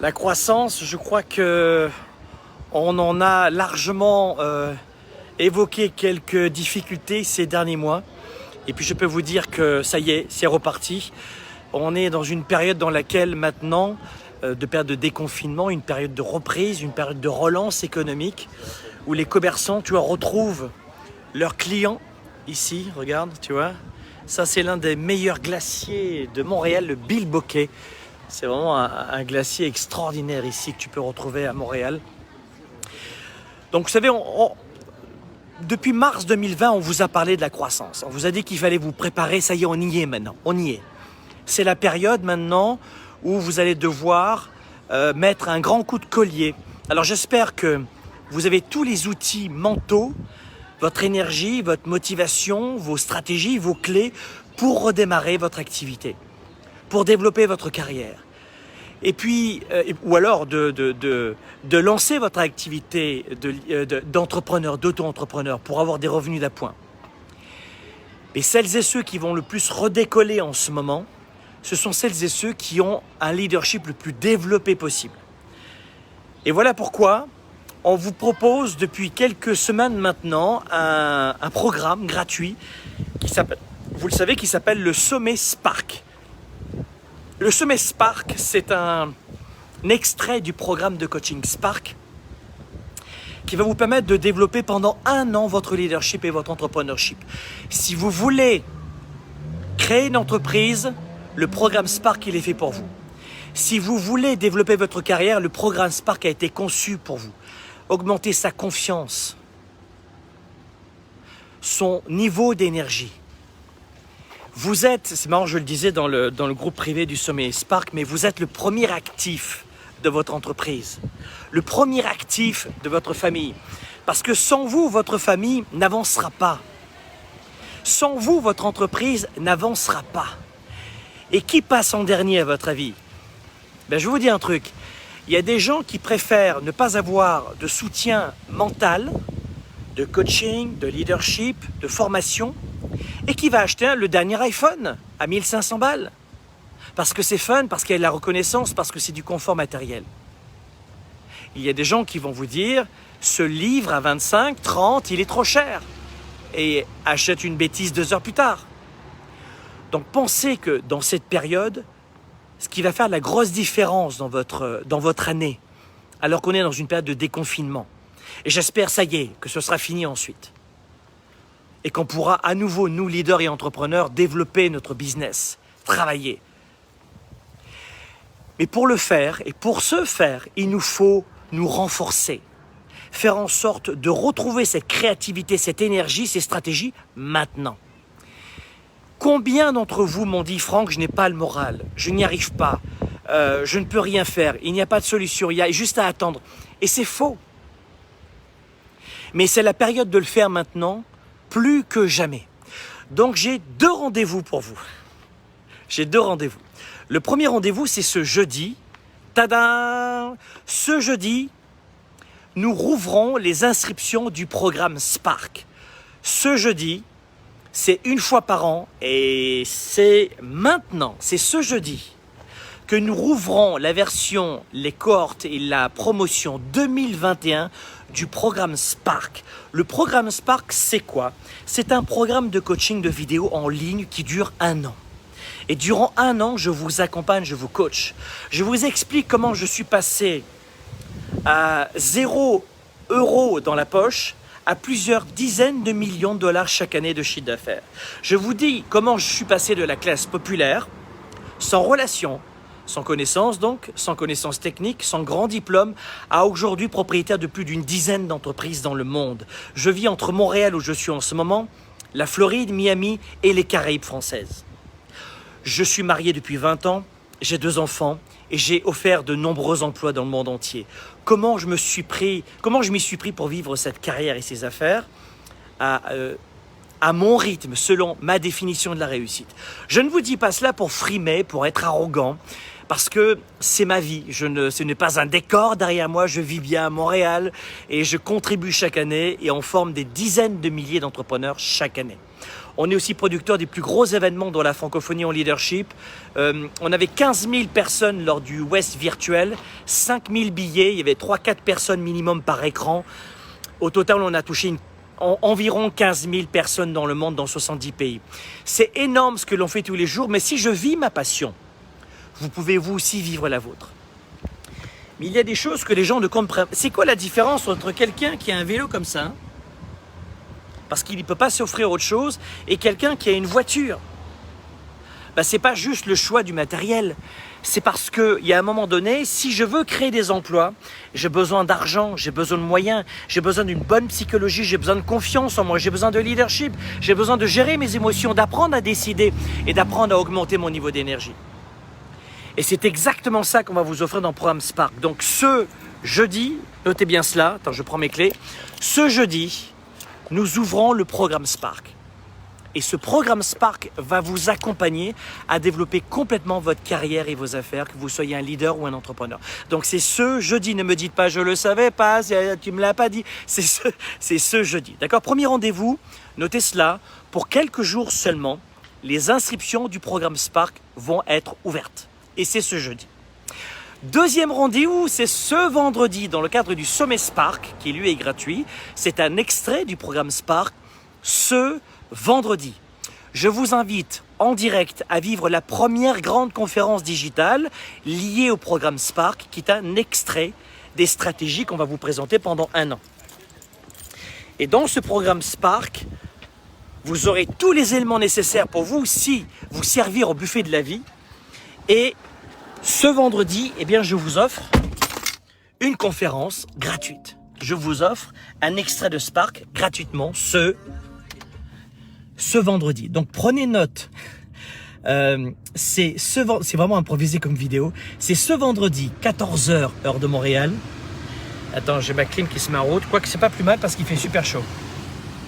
La croissance, je crois que on en a largement évoqué quelques difficultés ces derniers mois. Et puis je peux vous dire que ça y est, c'est reparti. On est dans une période dans laquelle maintenant, de période de déconfinement, une période de reprise, une période de relance économique, où les commerçants, tu vois, retrouvent leurs clients. Ici, regarde, tu vois. Ça, c'est l'un des meilleurs glaciers de Montréal, le Bilboquet. C'est vraiment un glacier extraordinaire ici que tu peux retrouver à Montréal. Donc, vous savez, depuis mars 2020, on vous a parlé de la croissance. On vous a dit qu'il fallait vous préparer. Ça y est, on y est maintenant. On y est. C'est la période maintenant où vous allez devoir mettre un grand coup de collier. Alors, j'espère que vous avez tous les outils mentaux, votre énergie, votre motivation, vos stratégies, vos clés pour redémarrer votre activité, pour développer votre carrière. Et puis, ou alors de lancer votre activité d'entrepreneur, d'auto-entrepreneur pour avoir des revenus d'appoint. Et celles et ceux qui vont le plus redécoller en ce moment, ce sont celles et ceux qui ont un leadership le plus développé possible. Et voilà pourquoi on vous propose depuis quelques semaines maintenant un programme gratuit qui s'appelle, vous le savez, qui s'appelle le Sommet Spark. Le Sommet Spark, c'est un extrait du programme de coaching Spark qui va vous permettre de développer pendant 1 an votre leadership et votre entrepreneurship. Si vous voulez créer une entreprise, le programme Spark, il est fait pour vous. Si vous voulez développer votre carrière, le programme Spark a été conçu pour vous. Augmenter sa confiance, son niveau d'énergie. Vous êtes, c'est marrant, je le disais dans le groupe privé du Sommet Spark, mais vous êtes le premier actif de votre entreprise, le premier actif de votre famille. Parce que sans vous, votre famille n'avancera pas. Sans vous, votre entreprise n'avancera pas. Et qui passe en dernier à votre avis? Ben, je vais vous dire un truc. Il y a des gens qui préfèrent ne pas avoir de soutien mental, de coaching, de leadership, de formation, et qui va acheter le dernier iPhone à 1500 balles. Parce que c'est fun, parce qu'il y a de la reconnaissance, parce que c'est du confort matériel. Il y a des gens qui vont vous dire, ce livre à 25, 30, il est trop cher. Et achète une bêtise 2 heures plus tard. Donc pensez que dans cette période, ce qui va faire la grosse différence dans votre année, alors qu'on est dans une période de déconfinement. Et j'espère, ça y est, que ce sera fini ensuite. Et qu'on pourra à nouveau, nous, leaders et entrepreneurs, développer notre business, travailler. Mais pour le faire, et pour ce faire, il nous faut nous renforcer. Faire en sorte de retrouver cette créativité, cette énergie, ces stratégies, maintenant. Combien d'entre vous m'ont dit « Franck, je n'ai pas le moral, je n'y arrive pas, je ne peux rien faire, il n'y a pas de solution, il y a juste à attendre ». Et c'est faux. Mais c'est la période de le faire maintenant, plus que jamais. Donc j'ai 2 rendez-vous pour vous. J'ai 2 rendez-vous. Le premier rendez-vous, c'est ce jeudi. Tadam! Ce jeudi, nous rouvrons les inscriptions du programme Spark. Ce jeudi, c'est 1 fois par an et c'est maintenant, c'est ce jeudi que nous rouvrons la version, les cohortes et la promotion 2021 du programme Spark. Le programme Spark, c'est quoi? C'est un programme de coaching de vidéo en ligne qui dure 1 an. Et durant 1 an, je vous accompagne, je vous coach. Je vous explique comment je suis passé à 0 € dans la poche à plusieurs dizaines de millions de dollars chaque année de chiffre d'affaires. Je vous dis comment je suis passé de la classe populaire, sans relation, sans connaissance donc, sans connaissance technique, sans grand diplôme, à aujourd'hui propriétaire de plus d'une dizaine d'entreprises dans le monde. Je vis entre Montréal où je suis en ce moment, la Floride, Miami et les Caraïbes françaises. Je suis marié depuis 20 ans, j'ai 2 enfants et j'ai offert de nombreux emplois dans le monde entier. Comment je m'y suis pris pour vivre cette carrière et ces affaires à mon rythme, selon ma définition de la réussite. Je ne vous dis pas cela pour frimer, pour être arrogant, parce que c'est ma vie. Ce n'est pas un décor derrière moi, je vis bien à Montréal et je contribue chaque année et on forme des dizaines de milliers d'entrepreneurs chaque année. On est aussi producteur des plus gros événements dans la francophonie en leadership. On avait 15 000 personnes lors du West virtuel, 5 000 billets, il y avait 3-4 personnes minimum par écran. Au total, on a touché environ 15 000 personnes dans le monde, dans 70 pays. C'est énorme ce que l'on fait tous les jours, mais si je vis ma passion, vous pouvez vous aussi vivre la vôtre. Mais il y a des choses que les gens ne comprennent pas. C'est quoi la différence entre quelqu'un qui a un vélo comme ça, parce qu'il ne peut pas s'offrir autre chose, et quelqu'un qui a une voiture? Ben, ce n'est pas juste le choix du matériel. C'est parce qu'il y a un moment donné, si je veux créer des emplois, j'ai besoin d'argent, j'ai besoin de moyens, j'ai besoin d'une bonne psychologie, j'ai besoin de confiance en moi, j'ai besoin de leadership, j'ai besoin de gérer mes émotions, d'apprendre à décider et d'apprendre à augmenter mon niveau d'énergie. Et c'est exactement ça qu'on va vous offrir dans le programme Spark. Donc ce jeudi, notez bien cela, attends, je prends mes clés. Ce jeudi, nous ouvrons le programme Spark. Et ce programme Spark va vous accompagner à développer complètement votre carrière et vos affaires, que vous soyez un leader ou un entrepreneur. Donc c'est ce jeudi, ne me dites pas je le savais pas, tu me l'as pas dit, c'est ce jeudi. D'accord? Premier rendez-vous, notez cela, pour quelques jours seulement, les inscriptions du programme Spark vont être ouvertes. Et c'est ce jeudi. Deuxième rendez-vous, c'est ce vendredi dans le cadre du sommet Spark, qui lui est gratuit. C'est un extrait du programme Spark ce vendredi. Je vous invite en direct à vivre la première grande conférence digitale liée au programme Spark, qui est un extrait des stratégies qu'on va vous présenter pendant 1 an. Et dans ce programme Spark, vous aurez tous les éléments nécessaires pour vous aussi vous servir au buffet de la vie. Et ce vendredi, eh bien, je vous offre une conférence gratuite. Je vous offre un extrait de Spark gratuitement ce vendredi. Donc prenez note. C'est vraiment improvisé comme vidéo. C'est ce vendredi, 14h, heure de Montréal. Attends, j'ai ma clim qui se met en route. Quoique c'est pas plus mal parce qu'il fait super chaud.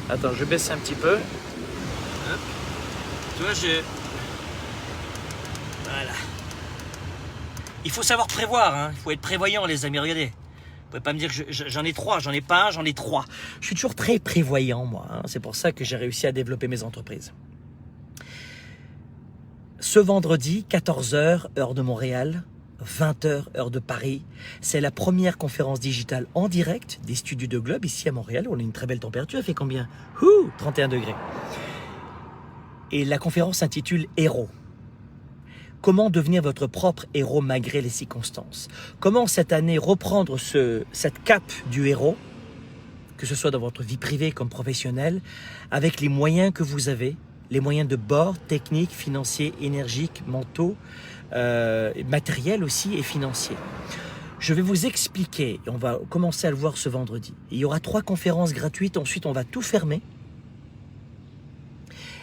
Attends, je baisse un petit peu. Hop. Tu vois, voilà. Il faut savoir prévoir, hein. Il faut être prévoyant, les amis. Regardez. Vous pouvez pas me dire que j'en ai 3, j'en ai pas un, j'en ai 3. Je suis toujours très prévoyant, moi. Hein. C'est pour ça que j'ai réussi à développer mes entreprises. Ce vendredi, 14h, heure de Montréal, 20h, heure de Paris, c'est la première conférence digitale en direct des studios de Globe ici à Montréal. On a une très belle température. Elle fait combien? 31 degrés. Et la conférence s'intitule Héros. Comment devenir votre propre héros malgré les circonstances? Comment cette année reprendre cette cape du héros, que ce soit dans votre vie privée comme professionnelle, avec les moyens que vous avez, les moyens de bord, techniques, financiers, énergiques, mentaux, matériels aussi et financiers. Je vais vous expliquer, et on va commencer à le voir ce vendredi. Il y aura 3 conférences gratuites, ensuite on va tout fermer.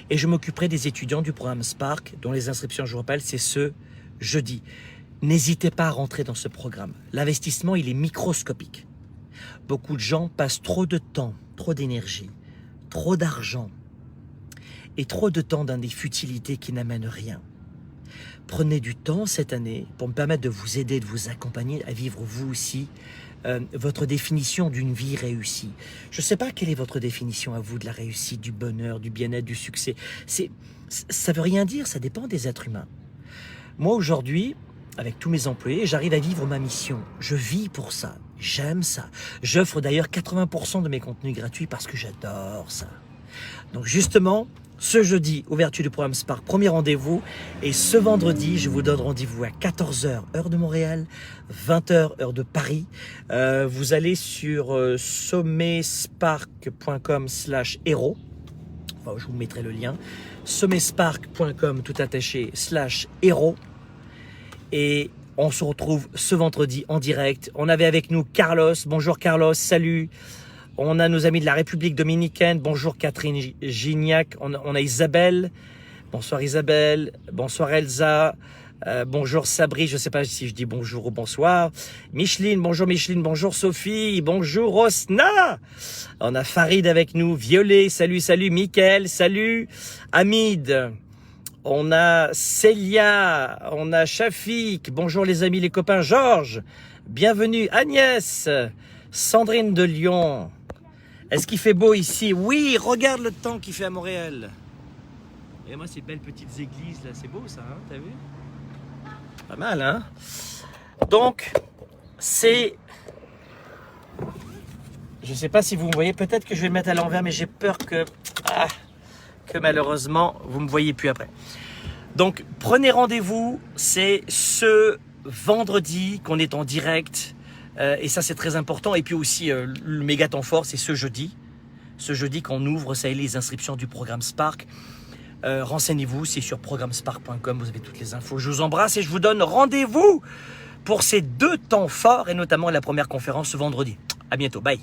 Et je m'occuperai des étudiants du programme Spark, dont les inscriptions, je vous rappelle, c'est ce jeudi. N'hésitez pas à rentrer dans ce programme. L'investissement, il est microscopique. Beaucoup de gens passent trop de temps, trop d'énergie, trop d'argent et trop de temps dans des futilités qui n'amènent rien. Prenez du temps cette année pour me permettre de vous aider, de vous accompagner à vivre vous aussi votre définition d'une vie réussie. Je ne sais pas quelle est votre définition à vous de la réussite, du bonheur, du bien-être, du succès. Ça ne veut rien dire, ça dépend des êtres humains. Moi aujourd'hui, avec tous mes employés, j'arrive à vivre ma mission. Je vis pour ça, j'aime ça. J'offre d'ailleurs 80% de mes contenus gratuits parce que j'adore ça. Donc justement, ce jeudi, ouverture du programme Spark, premier rendez-vous. Et ce vendredi, je vous donne rendez-vous à 14h, heure de Montréal, 20h, heure de Paris. Vous allez sur sommetspark.com/héros. Enfin, je vous mettrai le lien. sommetspark.com, tout attaché, /héros. Et on se retrouve ce vendredi en direct. On avait avec nous Carlos. Bonjour Carlos, salut. On a nos amis de la République dominicaine. Bonjour Catherine Gignac. On a Isabelle. Bonsoir Isabelle. Bonsoir Elsa. Bonjour Sabri. Je ne sais pas si je dis bonjour ou bonsoir. Micheline. Bonjour Micheline. Bonjour Sophie. Bonjour Osna. On a Farid avec nous. Violet. Salut, salut. Mickaël. Salut. Hamid. On a Célia. On a Shafik. Bonjour les amis, les copains. Georges. Bienvenue. Agnès. Sandrine de Lyon. Est-ce qu'il fait beau ici? Oui, regarde le temps qu'il fait à Montréal. Et moi, ces belles petites églises là, c'est beau ça, hein, t'as vu? Pas mal, hein? Donc, c'est... Je sais pas si vous me voyez, peut-être que je vais le mettre à l'envers, mais j'ai peur que malheureusement, vous me voyez plus après. Donc, prenez rendez-vous, c'est ce vendredi qu'on est en direct, et ça c'est très important. Et puis aussi, le méga temps fort, c'est ce jeudi qu'on ouvre, ça y est, les inscriptions du programme Spark. Renseignez-vous, c'est sur programmespark.com, vous avez toutes les infos. Je vous embrasse et je vous donne rendez-vous pour ces 2 temps forts, et notamment la première conférence ce vendredi. À bientôt, bye.